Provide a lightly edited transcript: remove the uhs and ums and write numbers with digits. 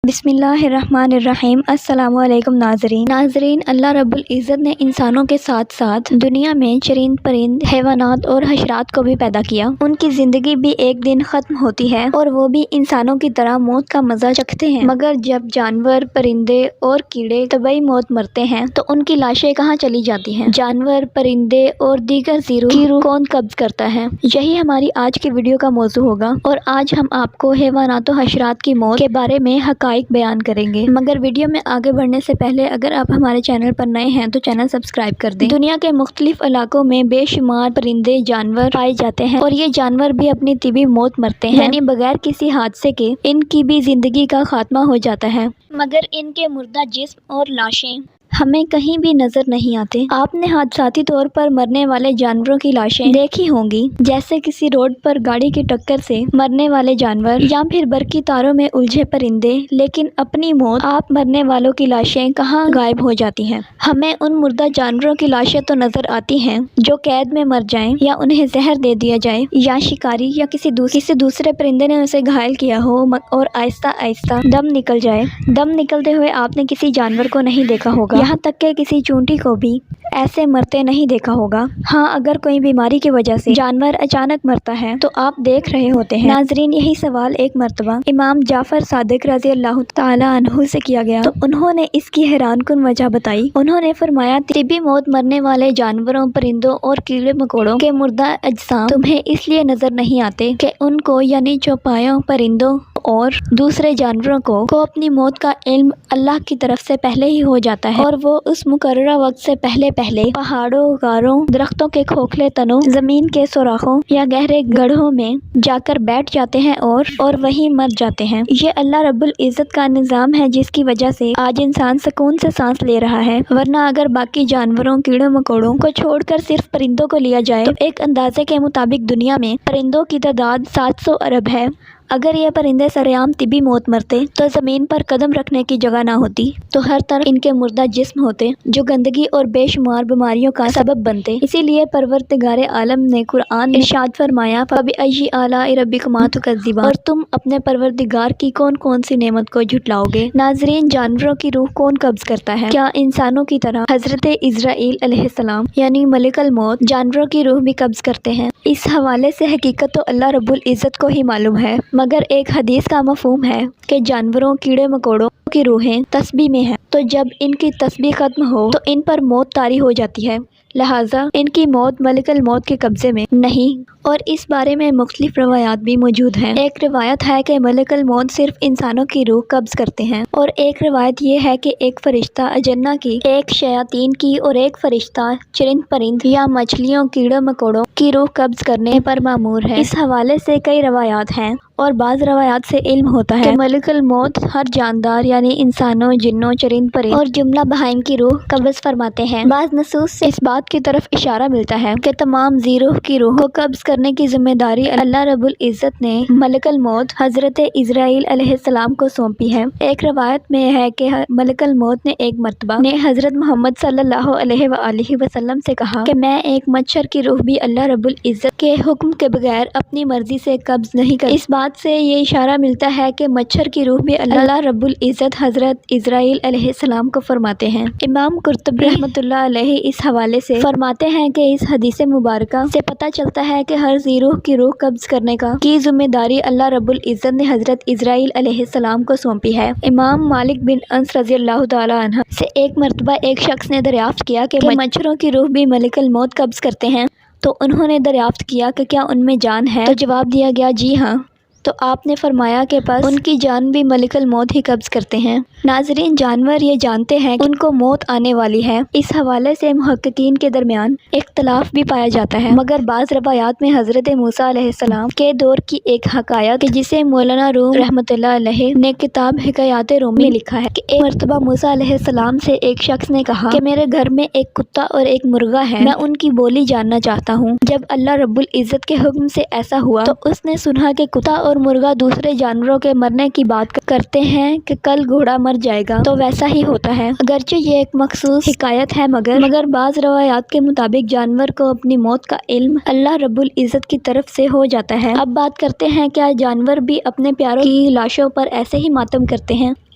بسم اللہ الرحمن الرحیم۔ السلام علیکم ناظرین، اللہ رب العزت نے انسانوں کے ساتھ ساتھ دنیا میں چرند پرند، حیوانات اور حشرات کو بھی پیدا کیا۔ ان کی زندگی بھی ایک دن ختم ہوتی ہے اور وہ بھی انسانوں کی طرح موت کا مزہ چکھتے ہیں، مگر جب جانور، پرندے اور کیڑے طبعی موت مرتے ہیں تو ان کی لاشیں کہاں چلی جاتی ہیں؟ جانور، پرندے اور دیگر زیرو کی روح کون قبض کرتا ہے؟ یہی ہماری آج کی ویڈیو کا موضوع ہوگا اور آج ہم آپ کو حیوانات و حشرات کی موت کے بارے میں حقائق بیان کریں گے، مگر ویڈیو میں آگے بڑھنے سے پہلے اگر آپ ہمارے چینل پر نئے ہیں تو چینل سبسکرائب کر دیں۔ دنیا کے مختلف علاقوں میں بے شمار پرندے، جانور پائے جاتے ہیں اور یہ جانور بھی اپنی طبعی موت مرتے ہیں، یعنی بغیر کسی حادثے کے ان کی بھی زندگی کا خاتمہ ہو جاتا ہے، مگر ان کے مردہ جسم اور لاشیں ہمیں کہیں بھی نظر نہیں آتے۔ آپ نے حادثاتی طور پر مرنے والے جانوروں کی لاشیں دیکھی ہوں گی، جیسے کسی روڈ پر گاڑی کی ٹکر سے مرنے والے جانور یا پھر برقی تاروں میں الجھے پرندے، لیکن اپنی موت آپ مرنے والوں کی لاشیں کہاں غائب ہو جاتی ہیں؟ ہمیں ان مردہ جانوروں کی لاشیں تو نظر آتی ہیں جو قید میں مر جائیں یا انہیں زہر دے دیا جائے یا شکاری یا کسی دوسرے پرندے نے اسے گھائل کیا ہو اور آہستہ آہستہ دم نکل جائے۔ دم نکلتے ہوئے آپ نے کسی جانور کو نہیں دیکھا ہوگا، یہاں تک کہ کسی چونٹی کو بھی ایسے مرتے نہیں دیکھا ہوگا۔ ہاں، اگر کوئی بیماری کی وجہ سے جانور اچانک مرتا ہے تو آپ دیکھ رہے ہوتے ہیں۔ ناظرین، یہی سوال ایک مرتبہ امام جعفر صادق رضی اللہ تعالیٰ عنہ سے کیا گیا تو انہوں نے اس کی حیران کن وجہ بتائی۔ انہوں نے فرمایا، طبی موت مرنے والے جانوروں، پرندوں اور کیڑے مکوڑوں کے مردہ اجسام تمہیں اس لیے نظر نہیں آتے کہ ان کو، یعنی چوپایوں، پرندوں اور دوسرے جانوروں کو اپنی موت کا علم اللہ کی طرف سے پہلے ہی ہو جاتا ہے اور وہ اس مقررہ وقت سے پہلے پہاڑوں، غاروں، درختوں کے کھوکھلے تنوں، زمین کے سوراخوں یا گہرے گڑھوں میں جا کر بیٹھ جاتے ہیں اور وہیں مر جاتے ہیں۔ یہ اللہ رب العزت کا نظام ہے جس کی وجہ سے آج انسان سکون سے سانس لے رہا ہے، ورنہ اگر باقی جانوروں، کیڑے مکوڑوں کو چھوڑ کر صرف پرندوں کو لیا جائے تو ایک اندازے کے مطابق دنیا میں پرندوں کی تعداد 700 ارب ہے۔ اگر یہ پرندے سرعام طبی موت مرتے تو زمین پر قدم رکھنے کی جگہ نہ ہوتی، تو ہر طرف ان کے مردہ جسم ہوتے جو گندگی اور بے شمار بیماریوں کا سبب بنتے۔ اسی لیے پروردگار عالم نے قرآن میں ارشاد فرمایا، فَبِأَيِّ آلَاءِ رَبِّكُمَا تُكَذِّبَانِ، اور تم اپنے پروردگار کی کون کون سی نعمت کو جھٹلاؤ گے۔ ناظرین، جانوروں کی روح کون قبض کرتا ہے؟ کیا انسانوں کی طرح حضرت عزرائیل علیہ السلام یعنی ملک الموت جانوروں کی روح بھی قبض کرتے ہیں؟ اس حوالے سے حقیقت تو اللہ رب العزت کو ہی معلوم ہے، مگر ایک حدیث کا مفہوم ہے کہ جانوروں، کیڑے مکوڑوں کی روحیں تسبیح میں ہیں، تو جب ان کی تسبیح ختم ہو تو ان پر موت طاری ہو جاتی ہے، لہٰذا ان کی موت ملک الموت کے قبضے میں نہیں۔ اور اس بارے میں مختلف روایات بھی موجود ہیں۔ ایک روایت ہے کہ ملک الموت صرف انسانوں کی روح قبض کرتے ہیں، اور ایک روایت یہ ہے کہ ایک فرشتہ الجنہ کی، ایک شیاطین کی اور ایک فرشتہ چرند پرند یا مچھلیوں، کیڑے مکوڑوں کی روح قبض کرنے پر مامور ہے۔ اس حوالے سے کئی روایات ہیں اور بعض روایات سے علم ہوتا ہے کہ ملک الموت ہر جاندار یعنی انسانوں، جنوں، چرند پرند اور جملہ بہائم کی روح قبض فرماتے ہیں۔ بعض نصوص سے اس بات کی طرف اشارہ ملتا ہے کہ تمام زیروح کی روح کو قبض کرنے کی ذمہ داری اللہ رب العزت نے ملک الموت حضرت عزرائیل علیہ السلام کو سونپی ہے۔ ایک روایت میں ہے کہ ملک الموت نے ایک مرتبہ نے حضرت محمد صلی اللہ علیہ وآلہ وسلم سے کہا کہ میں ایک مچھر کی روح بھی اللہ رب العزت کے حکم کے بغیر اپنی مرضی سے قبض نہیں کر۔ اس بات سے یہ اشارہ ملتا ہے کہ مچھر کی روح بھی اللہ رب العزت حضرت عزرائیل علیہ السلام کو فرماتے ہیں۔ امام قرطبی رحمۃ اللہ علیہ اس حوالے سے فرماتے ہیں کہ اس حدیث مبارکہ سے پتہ چلتا ہے کہ ہر زیروح کی روح قبض کرنے کی ذمہ داری اللہ رب العزت نے حضرت عزرائیل علیہ السلام کو سونپی ہے۔ امام مالک بن انس رضی اللہ تعالیٰ عنہ سے ایک مرتبہ ایک شخص نے دریافت کیا کہ مچھروں کی روح بھی ملک الموت قبض کرتے ہیں، تو انہوں نے دریافت کیا کہ کیا ان میں جان ہے؟ تو جواب دیا گیا، جی ہاں۔ تو آپ نے فرمایا کہ پس ان کی جان بھی ملک الموت ہی قبض کرتے ہیں۔ ناظرین، جانور یہ جانتے ہیں ان کو موت آنے والی ہے۔ اس حوالے سے محققین کے درمیان اختلاف بھی پایا جاتا ہے، مگر بعض روایات میں حضرت موسیٰ علیہ السلام کے دور کی ایک حکایت جسے مولانا روم رحمۃ اللہ علیہ نے کتاب حکایات رومی میں لکھا ہے کہ ایک مرتبہ موسیٰ علیہ السلام سے ایک شخص نے کہا کہ میرے گھر میں ایک کتا اور ایک مرغا ہے، میں ان کی بولی جاننا چاہتا ہوں۔ جب اللہ رب العزت کے حکم سے ایسا ہوا تو اس نے سنا کہ کتا اور مرغا دوسرے جانوروں کے مرنے کی بات کرتے ہیں کہ کل گھوڑا مر جائے گا، تو ویسا ہی ہوتا ہے۔ اگرچہ یہ ایک مخصوص حکایت ہے، مگر بعض روایات کے مطابق جانور کو اپنی موت کا علم اللہ رب العزت کی طرف سے ہو جاتا ہے۔ اب بات کرتے ہیں، کیا جانور بھی اپنے پیاروں کی لاشوں پر ایسے ہی ماتم کرتے ہیں؟